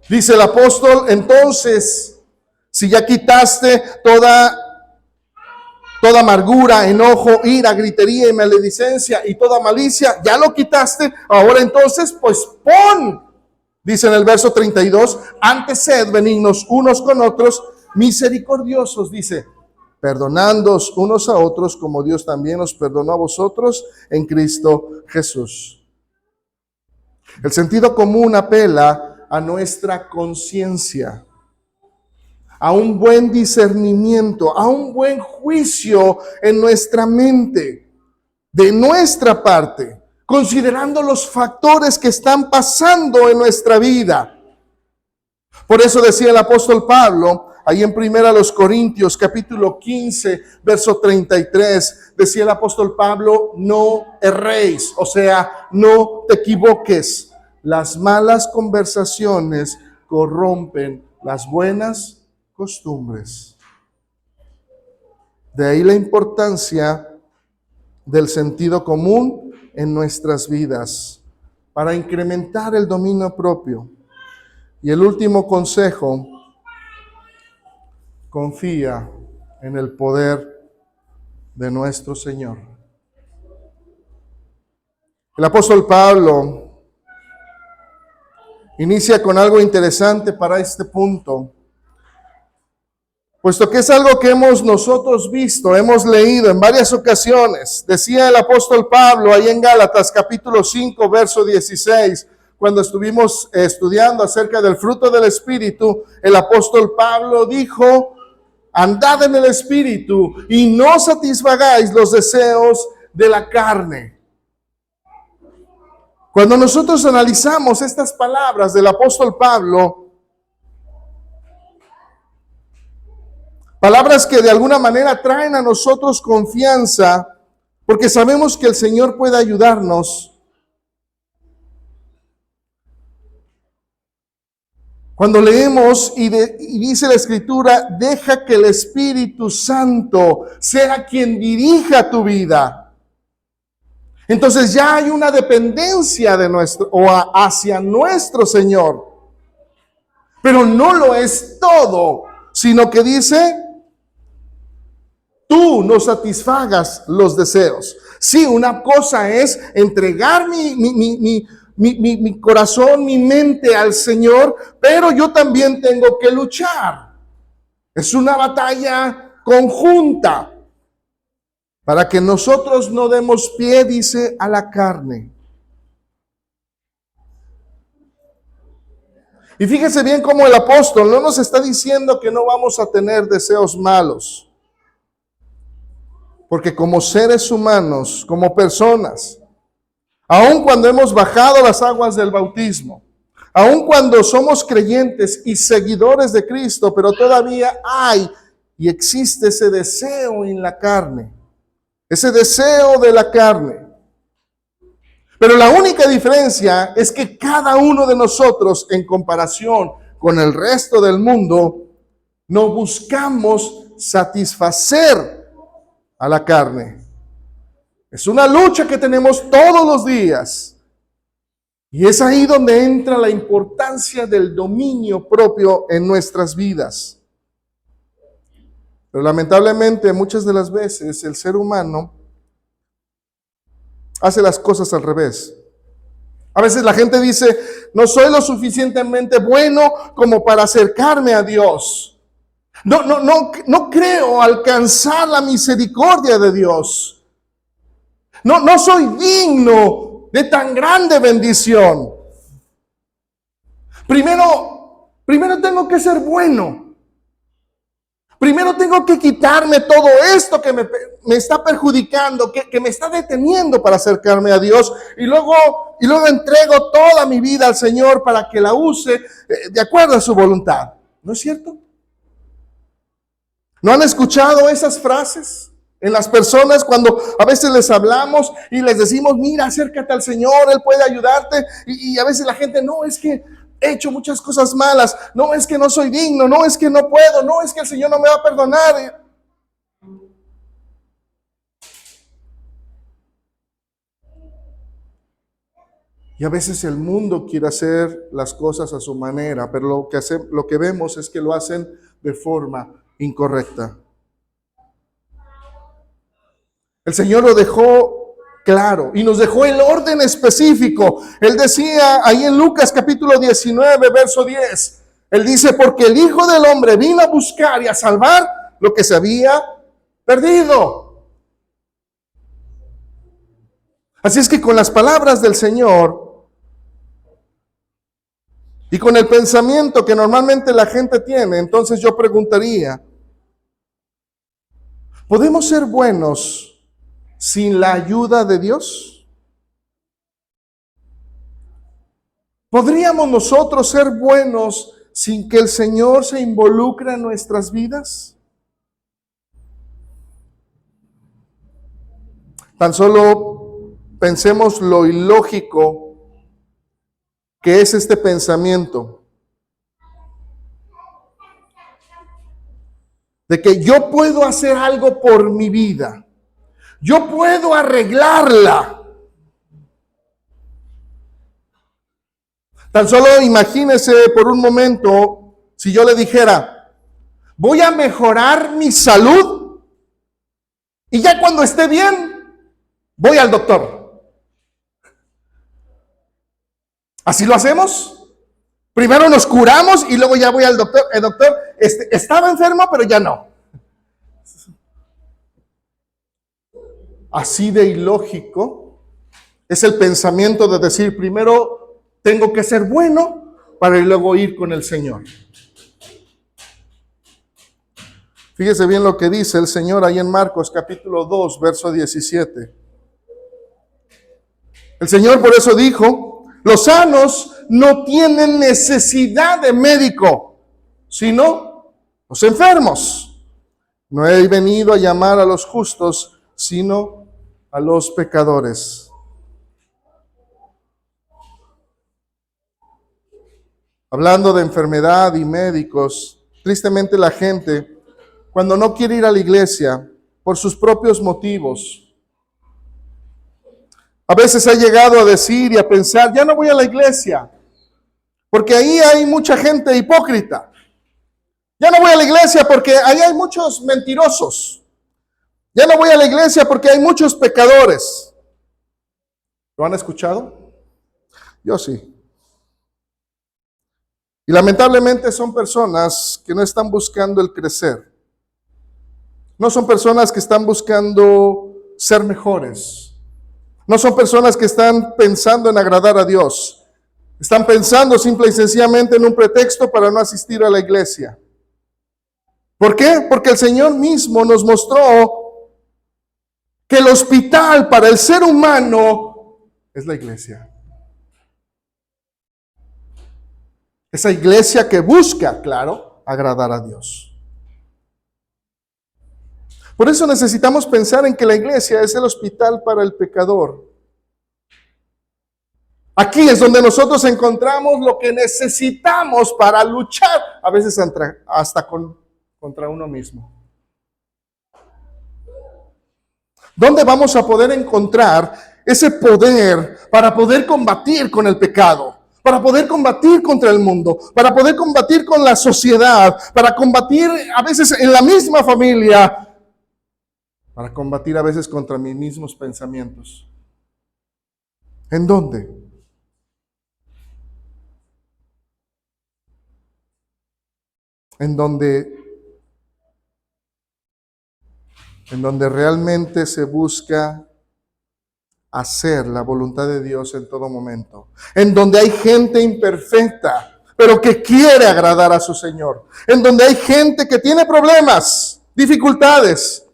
Dice el apóstol, entonces, si ya quitaste toda amargura, enojo, ira, gritería y maledicencia y toda malicia, ya lo quitaste, ahora entonces pues pon, dice en el verso 32, antes sed benignos unos con otros, misericordiosos, dice, perdonándoos unos a otros como Dios también os perdonó a vosotros en Cristo Jesús. El sentido común apela a nuestra conciencia, a un buen discernimiento, a un buen juicio en nuestra mente, de nuestra parte, considerando los factores que están pasando en nuestra vida. Por eso decía el apóstol Pablo, ahí en 1 Corintios capítulo 15, verso 33, decía el apóstol Pablo, no erréis, o sea, no te equivoques. Las malas conversaciones corrompen las buenas costumbres. De ahí la importancia del sentido común en nuestras vidas para incrementar el dominio propio. Y el último consejo, confía en el poder de nuestro Señor. El apóstol Pablo inicia con algo interesante para este punto, puesto que es algo que hemos nosotros visto, hemos leído en varias ocasiones. Decía el apóstol Pablo ahí en Gálatas capítulo 5, verso 16, cuando estuvimos estudiando acerca del fruto del Espíritu, el apóstol Pablo dijo, andad en el Espíritu y no satisfagáis los deseos de la carne. Cuando nosotros analizamos estas palabras del apóstol Pablo, palabras que de alguna manera traen a nosotros confianza, porque sabemos que el Señor puede ayudarnos. Cuando leemos y dice la Escritura, deja que el Espíritu Santo sea quien dirija tu vida. Entonces ya hay una dependencia de hacia nuestro Señor. Pero no lo es todo, sino que dice, tú no satisfagas los deseos. Sí, una cosa es entregar mi corazón, mi mente al Señor, pero yo también tengo que luchar. Es una batalla conjunta para que nosotros no demos pie, dice, a la carne. Y fíjese bien cómo el apóstol no nos está diciendo que no vamos a tener deseos malos. Porque como seres humanos, como personas, aun cuando hemos bajado las aguas del bautismo, aun cuando somos creyentes y seguidores de Cristo, pero todavía hay y existe ese deseo en la carne, ese deseo de la carne. Pero la única diferencia es que cada uno de nosotros, en comparación con el resto del mundo, no buscamos satisfacer a la carne. Es una lucha que tenemos todos los días. Y es ahí donde entra la importancia del dominio propio en nuestras vidas. Pero lamentablemente muchas de las veces el ser humano hace las cosas al revés. A veces la gente dice, no soy lo suficientemente bueno como para acercarme a Dios. No creo alcanzar la misericordia de Dios. No soy digno de tan grande bendición. Primero tengo que ser bueno. Primero tengo que quitarme todo esto que me está perjudicando, que me está deteniendo para acercarme a Dios. Y luego entrego toda mi vida al Señor para que la use de acuerdo a su voluntad. ¿No es cierto? ¿No han escuchado esas frases en las personas cuando a veces les hablamos y les decimos, mira, acércate al Señor, Él puede ayudarte? Y a veces la gente, no, es que he hecho muchas cosas malas, no, es que no soy digno, no, es que no puedo, no, es que el Señor no me va a perdonar. Y a veces el mundo quiere hacer las cosas a su manera, pero lo que vemos es que lo hacen de forma incorrecta. El Señor lo dejó claro y nos dejó el orden específico. Él decía ahí en Lucas capítulo 19, verso 10, Él dice, porque el Hijo del Hombre vino a buscar y a salvar lo que se había perdido. Así es que con las palabras del Señor y con el pensamiento que normalmente la gente tiene, entonces yo preguntaría, ¿podemos ser buenos sin la ayuda de Dios? ¿Podríamos nosotros ser buenos sin que el Señor se involucre en nuestras vidas? Tan solo pensemos lo ilógico que es este pensamiento de que yo puedo hacer algo por mi vida, yo puedo arreglarla. Tan solo imagínese por un momento si yo le dijera, voy a mejorar mi salud y ya cuando esté bien, voy al doctor. ¿Así lo hacemos? Primero nos curamos y luego ya voy al doctor. El doctor estaba enfermo, pero ya no. Así de ilógico es el pensamiento de decir, primero tengo que ser bueno para luego ir con el Señor. Fíjese bien lo que dice el Señor ahí en Marcos capítulo 2, verso 17. El Señor por eso dijo, los sanos no tienen necesidad de médico, sino los enfermos. No he venido a llamar a los justos, sino a los pecadores. Hablando de enfermedad y médicos, tristemente la gente, cuando no quiere ir a la iglesia por sus propios motivos, a veces ha llegado a decir y a pensar, ya no voy a la iglesia, porque ahí hay mucha gente hipócrita. Ya no voy a la iglesia porque ahí hay muchos mentirosos. Ya no voy a la iglesia porque hay muchos pecadores. ¿Lo han escuchado? Yo sí. Y lamentablemente son personas que no están buscando el crecer. No son personas que están buscando ser mejores. No son personas que están pensando en agradar a Dios. Están pensando simple y sencillamente en un pretexto para no asistir a la iglesia. ¿Por qué? Porque el Señor mismo nos mostró que el hospital para el ser humano es la iglesia. Esa iglesia que busca, claro, agradar a Dios. Por eso necesitamos pensar en que la iglesia es el hospital para el pecador. Aquí es donde nosotros encontramos lo que necesitamos para luchar, a veces hasta contra uno mismo. ¿Dónde vamos a poder encontrar ese poder para poder combatir con el pecado? Para poder combatir contra el mundo, para poder combatir con la sociedad, para combatir a veces en la misma familia, para combatir a veces contra mis mismos pensamientos. ¿En dónde? En donde realmente se busca hacer la voluntad de Dios en todo momento. En donde hay gente imperfecta, pero que quiere agradar a su Señor. En donde hay gente que tiene problemas, dificultades,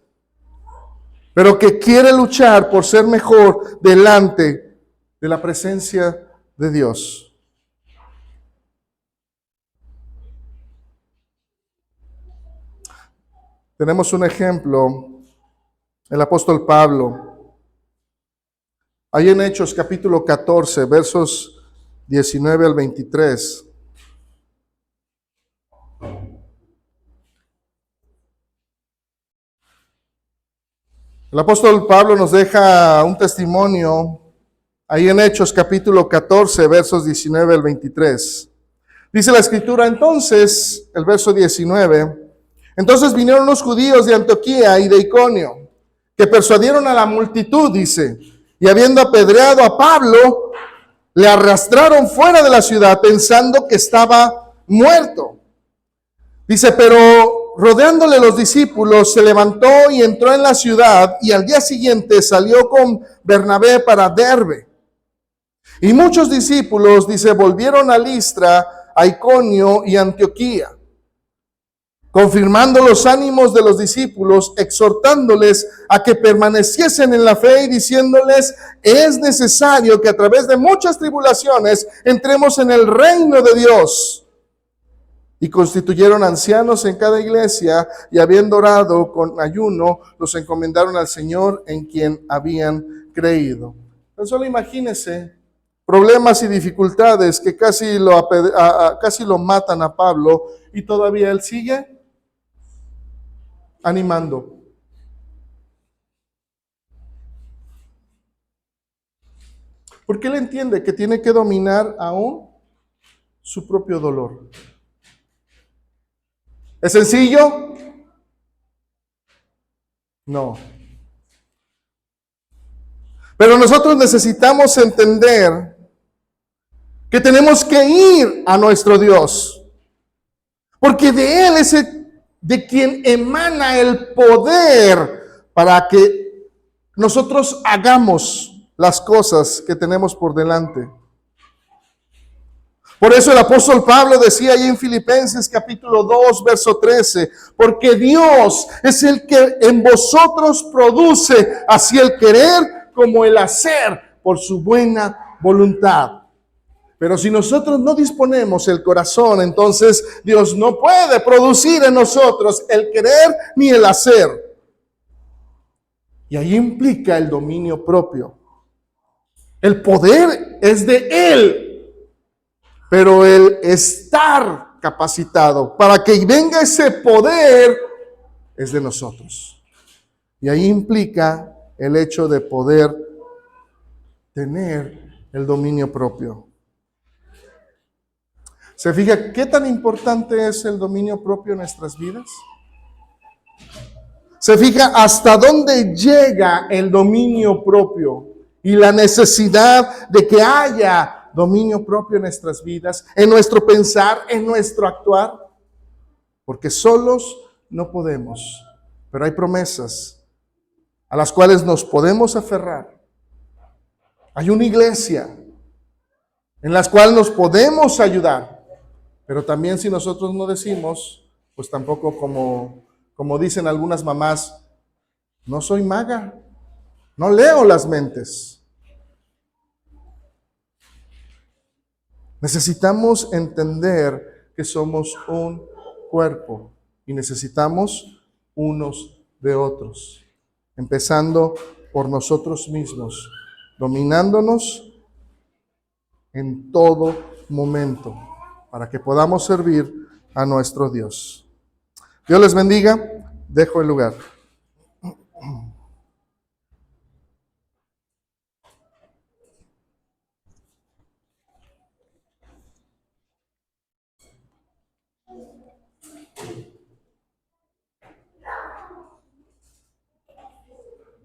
pero que quiere luchar por ser mejor delante de la presencia de Dios. Tenemos un ejemplo, el apóstol Pablo. Ahí en Hechos capítulo 14, versos 19 al 23. El apóstol Pablo nos deja un testimonio ahí en Hechos capítulo 14, versos 19 al 23. Dice la escritura, entonces, el verso 19, entonces vinieron los judíos de Antioquía y de Iconio, que persuadieron a la multitud, dice, y habiendo apedreado a Pablo, le arrastraron fuera de la ciudad pensando que estaba muerto. Dice, pero rodeándole los discípulos, se levantó y entró en la ciudad, y al día siguiente salió con Bernabé para Derbe. Y muchos discípulos, dice, volvieron a Listra, a Iconio y Antioquía, confirmando los ánimos de los discípulos, exhortándoles a que permaneciesen en la fe y diciéndoles, es necesario que a través de muchas tribulaciones entremos en el reino de Dios. Y constituyeron ancianos en cada iglesia, y habiendo orado con ayuno, los encomendaron al Señor en quien habían creído. Tan solo imagínense problemas y dificultades que casi lo matan a Pablo, y todavía él sigue animando. Porque él entiende que tiene que dominar aún su propio dolor. ¿Es sencillo? No. Pero nosotros necesitamos entender que tenemos que ir a nuestro Dios, porque de Él es de quien emana el poder para que nosotros hagamos las cosas que tenemos por delante. Por eso el apóstol Pablo decía ahí en Filipenses capítulo 2, verso 13, porque Dios es el que en vosotros produce así el querer como el hacer por su buena voluntad. Pero si nosotros no disponemos el corazón, entonces Dios no puede producir en nosotros el querer ni el hacer. Y ahí implica el dominio propio. El poder es de Él, pero el estar capacitado para que venga ese poder es de nosotros. Y ahí implica el hecho de poder tener el dominio propio. ¿Se fija qué tan importante es el dominio propio en nuestras vidas? ¿Se fija hasta dónde llega el dominio propio y la necesidad de que haya dominio propio en nuestras vidas, en nuestro pensar, en nuestro actuar, porque solos no podemos, pero hay promesas a las cuales nos podemos aferrar. Hay una iglesia en la cual nos podemos ayudar, pero también si nosotros no decimos, pues tampoco como dicen algunas mamás, no soy maga, no leo las mentes. Necesitamos entender que somos un cuerpo y necesitamos unos de otros, empezando por nosotros mismos, dominándonos en todo momento, para que podamos servir a nuestro Dios. Dios les bendiga. Dejo el lugar.